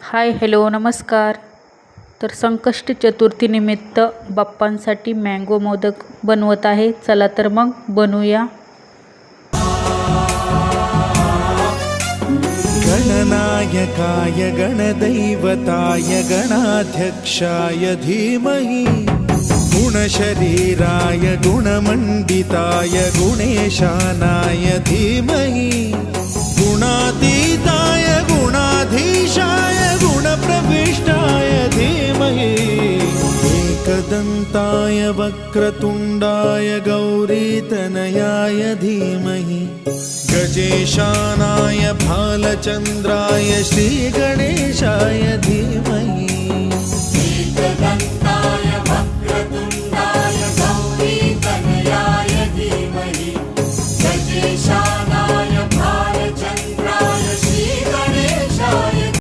Hi hello नमस्कार. तर Sankashti चतुर्थीनिमित्त बाप्पांसाठी mango modak बनवत आहे. चला तर मग बनवूया. गणनायकाय गणदैवताय गणाध्यक्षाय धीमहि गुणशरीराय गुणमण्डिताय गुणेशानाय धीमहि गुणातीताय गुणाधीशाय गुणप्रविष्टाय धीमहि एकदन्ताय वक्रतुण्डाय गौरीतनयाय धीमहि गजेशानाय भालचन्द्राय श्रीगणेशाय